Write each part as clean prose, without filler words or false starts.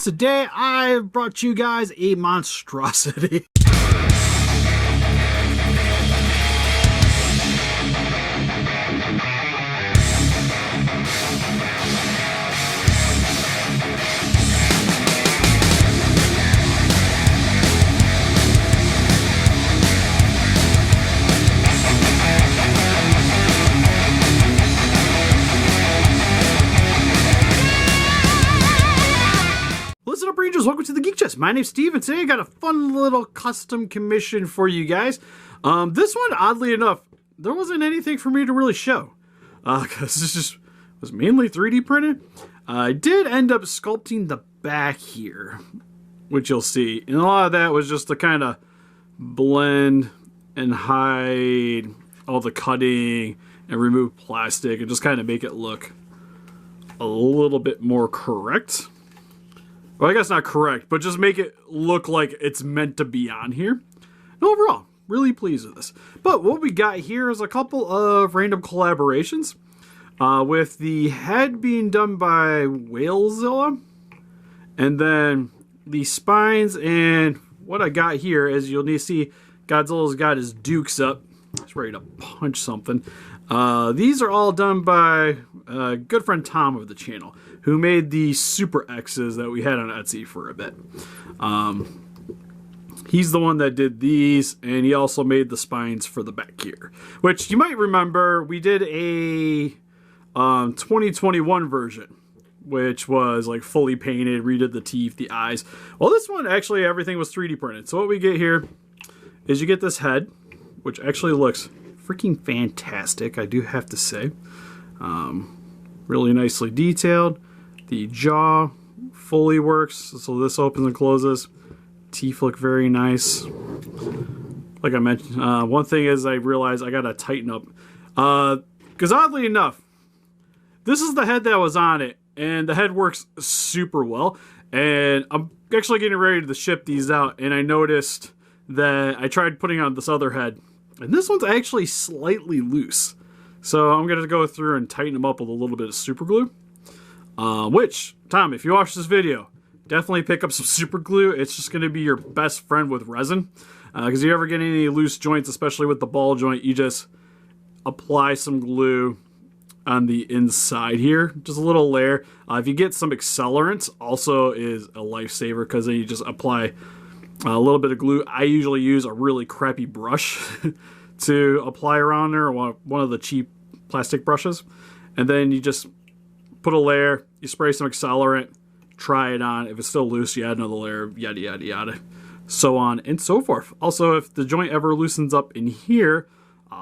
today I've brought you guys a monstrosity. Listen up, Rangers. Welcome to the Geek Chest. My name's Steve, and today I got a fun little custom commission for you guys. This one, oddly enough, there wasn't anything for me to really show, because this just was mainly 3D printed. I did end up sculpting the back here, which you'll see, and a lot of that was just to kind of blend and hide all the cutting and remove plastic and just kind of make it look a little bit more correct. Well, I guess not correct, but just make it look like it's meant to be on here. And overall, really pleased with this. But what we got here is a couple of random collaborations, with the head being done by Godzilla, and then the spines. And what I got here is you'll need to see Godzilla's got his dukes up. He's ready to punch something. These are all done by a good friend Tom of the channel, who made the Super X's that we had on Etsy for a bit. He's the one that did these, and he also made the spines for the back here, which you might remember we did a 2021 version, which was like fully painted, redid the teeth, the eyes. Well, this one, actually, everything was 3D printed. So what we get here is you get this head, which actually looks freaking fantastic, I do have to say. Really nicely detailed. The jaw fully works, so this opens and closes. Teeth look very nice. Like I mentioned, one thing is I realized I gotta tighten up, because oddly enough, this is the head that was on it, and the head works super well. And I'm actually getting ready to ship these out, and I noticed that I tried putting on this other head, and this one's actually slightly loose. So I'm going to go through and tighten them up with a little bit of super glue. Which, Tom, if you watch this video, definitely pick up some super glue. It's just going to be your best friend with resin. Because if you ever get any loose joints, especially with the ball joint, you just apply some glue on the inside here. Just a little layer. If you get some accelerant, also is a lifesaver, because then you just apply a little bit of glue. I usually use a really crappy brush to apply around there, one of the cheap plastic brushes, and then you just put a layer, you spray some accelerant, try it on. If it's still loose, you add another layer, yada yada yada, so on and so forth. Also, if the joint ever loosens up in here,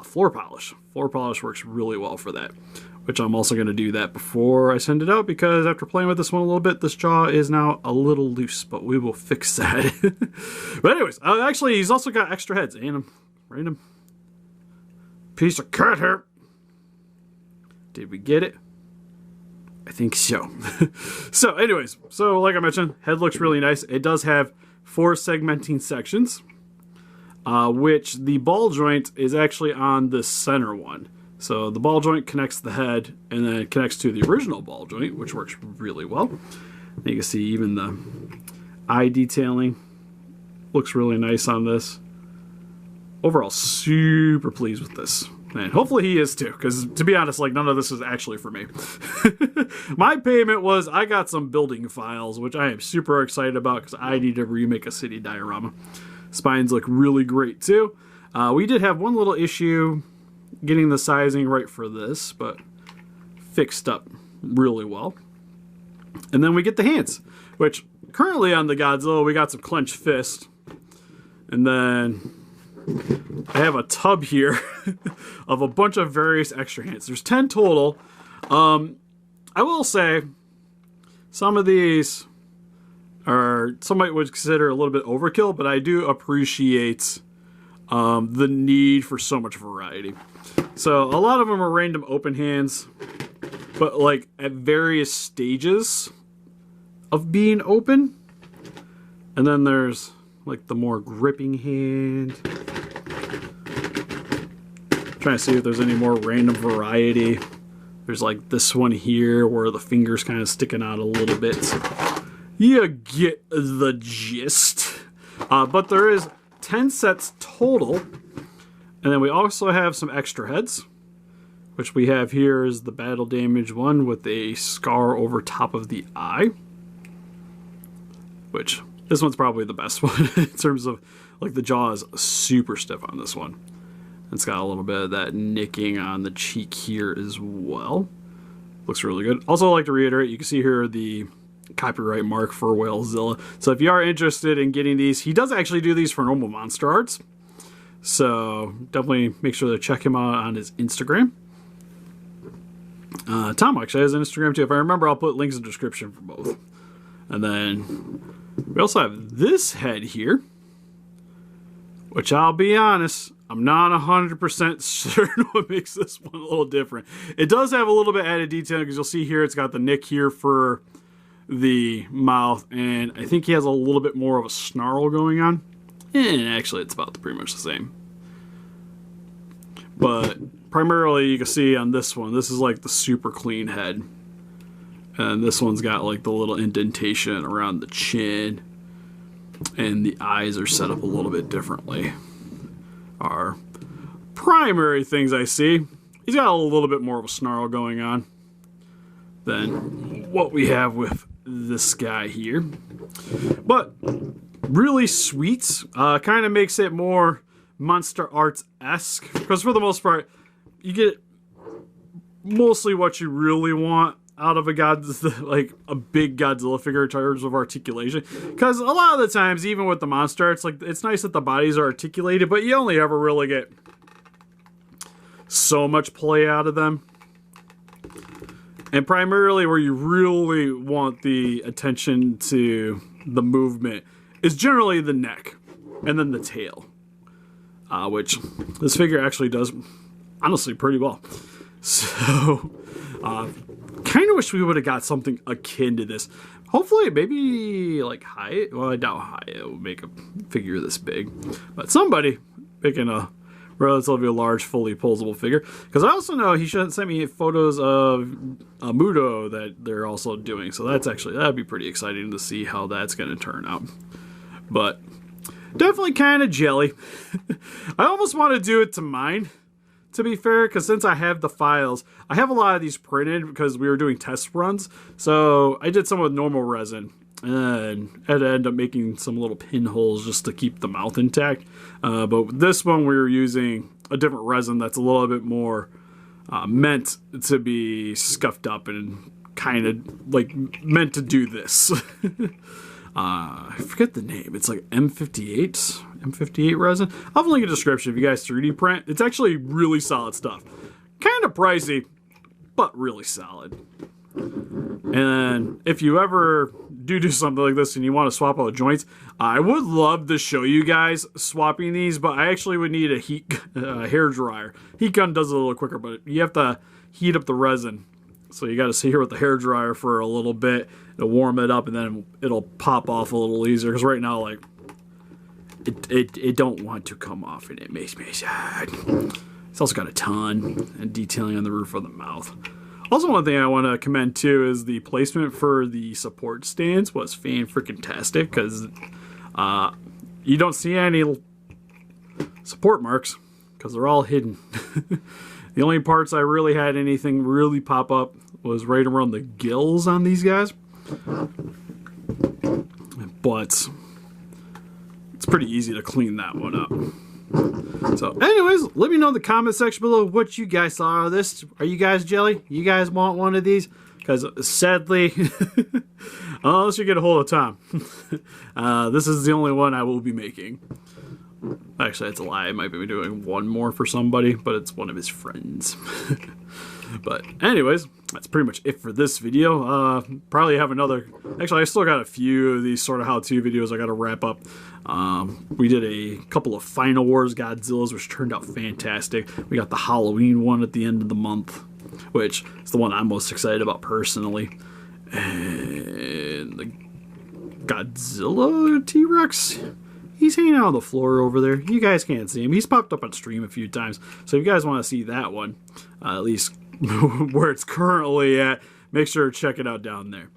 floor polish works really well for that, which I'm also going to do that before I send it out, because after playing with this one a little bit, this jaw is now a little loose, but we will fix that. But anyways, actually, he's also got extra heads and a random piece of cat hair. Did we get it? I think so. So anyways, so like I mentioned, head looks really nice. It does have 4 segmenting sections, which the ball joint is actually on the center one. So the ball joint connects the head, and then it connects to the original ball joint, which works really well. You can see even the eye detailing looks really nice on this. Overall, super pleased with this. And hopefully he is too, because to be honest, like, none of this is actually for me. My payment was I got some building files, which I am super excited about, because I need to remake a city diorama. Spines look really great too. We did have one little issue getting the sizing right for this, but fixed up really well. And then we get the hands, which currently on the Godzilla, we got some clenched fists. And then I have a tub here of a bunch of various extra hands. There's 10 total. I will say some of these are, somebody would consider a little bit overkill, but I do appreciate the need for so much variety. So a lot of them are random open hands, but like at various stages of being open. And then there's like the more gripping hand. Trying to see if there's any more random variety. There's like this one here where the finger's kind of sticking out a little bit. You get the gist. But there is 10 sets total. And then we also have some extra heads, which we have here is the battle damage one with a scar over top of the eye. Which, this one's probably the best one in terms of, like, the jaw is super stiff on this one. It's got a little bit of that nicking on the cheek here as well. Looks really good. Also, I'd like to reiterate, you can see here the copyright mark for Whalezilla. So if you are interested in getting these, he does actually do these for normal monster arts. So definitely make sure to check him out on his Instagram. Tom actually has an Instagram too. If I remember, I'll put links in the description for both. And then we also have this head here, which I'll be honest, I'm not 100% certain what makes this one a little different. It does have a little bit added detail because you'll see here it's got the nick here for the mouth, and I think he has a little bit more of a snarl going on. And actually, it's about pretty much the same. But primarily, you can see on this one, this is like the super clean head. And this one's got like the little indentation around the chin. And the eyes are set up a little bit differently. Our primary things I see, he's got a little bit more of a snarl going on than what we have with this guy here. But really sweet. Kind of makes it more Monster Arts-esque. Because for the most part, you get mostly what you really want out of like a big Godzilla figure in terms of articulation. Because a lot of the times, even with the Monster Arts, like, it's nice that the bodies are articulated, but you only ever really get so much play out of them. And primarily where you really want the attention to the movement is generally the neck and then the tail, which this figure actually does honestly pretty well. So kind of wish we would have got something akin to this. Hopefully maybe like Hyatt. Well, I doubt Hyatt will make a figure this big, but somebody making a relatively large, fully posable figure. Because I also know he sent me photos of Mudo that they're also doing. So that'd be pretty exciting to see how that's going to turn out. But definitely kind of jelly. I almost want to do it to mine, to be fair, because since I have the files, I have a lot of these printed because we were doing test runs. So I did some with normal resin. And I had to end up making some little pinholes just to keep the mouth intact. But with this one, we were using a different resin that's a little bit more meant to be scuffed up and kind of like meant to do this. I forget the name. It's like M58 resin. I'll have a link in the description if you guys 3D print. It's actually really solid stuff. Kind of pricey, but really solid. And if you ever do something like this and you want to swap out the joints, I would love to show you guys swapping these, but I actually would need a hair dryer. Heat gun does it a little quicker, but you have to heat up the resin. So you got to sit here with the hair dryer for a little bit to warm it up, and then it'll pop off a little easier. Because right now, like, it don't want to come off, and it makes me sad. It's also got a ton of detailing on the roof of the mouth. Also, one thing I want to commend too is the placement for the support stands was fan-freaking-tastic, because you don't see any support marks because they're all hidden. The only parts I really had anything really pop up was right around the gills on these guys. But it's pretty easy to clean that one up. So anyways, let me know in the comment section below what you guys saw out of this. Are you guys jelly? You guys want one of these? Because sadly, unless you get a hold of Tom, this is the only one I will be making. Actually, that's a lie. I might be doing one more for somebody, but it's one of his friends. But anyways, that's pretty much it for this video. Probably have another... Actually, I still got a few of these sort of how-to videos I got to wrap up. We did a couple of Final Wars Godzillas, which turned out fantastic. We got the Halloween one at the end of the month, which is the one I'm most excited about personally. And the Godzilla T-Rex... He's hanging out on the floor over there. You guys can't see him. He's popped up on stream a few times. So if you guys want to see that one, at least where it's currently at, make sure to check it out down there.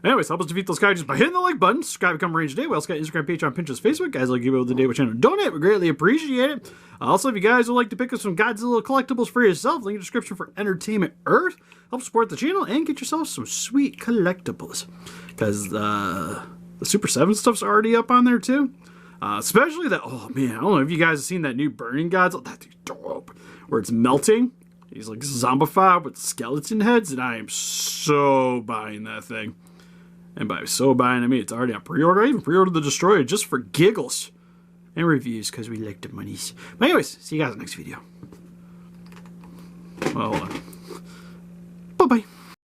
Anyways, help us defeat those guys by hitting the like button. Subscribe, become Range today. We also got Instagram, Patreon, Pinterest, Facebook. Guys, like give it the day with channel donate. We greatly appreciate it. Also, if you guys would like to pick up some Godzilla collectibles for yourself, link in the description for Entertainment Earth. Help support the channel and get yourself some sweet collectibles. Because the Super 7 stuff's already up on there too. Especially that, oh man, I don't know if you guys have seen that new Burning Godzilla. That thing's dope. Where it's melting. He's like zombified with skeleton heads, and I am so buying that thing. And by so buying, I mean it's already on pre-order. I even pre-ordered the Destroyer just for giggles. And reviews, because we like the monies. But anyways, see you guys in the next video. Well, hold on.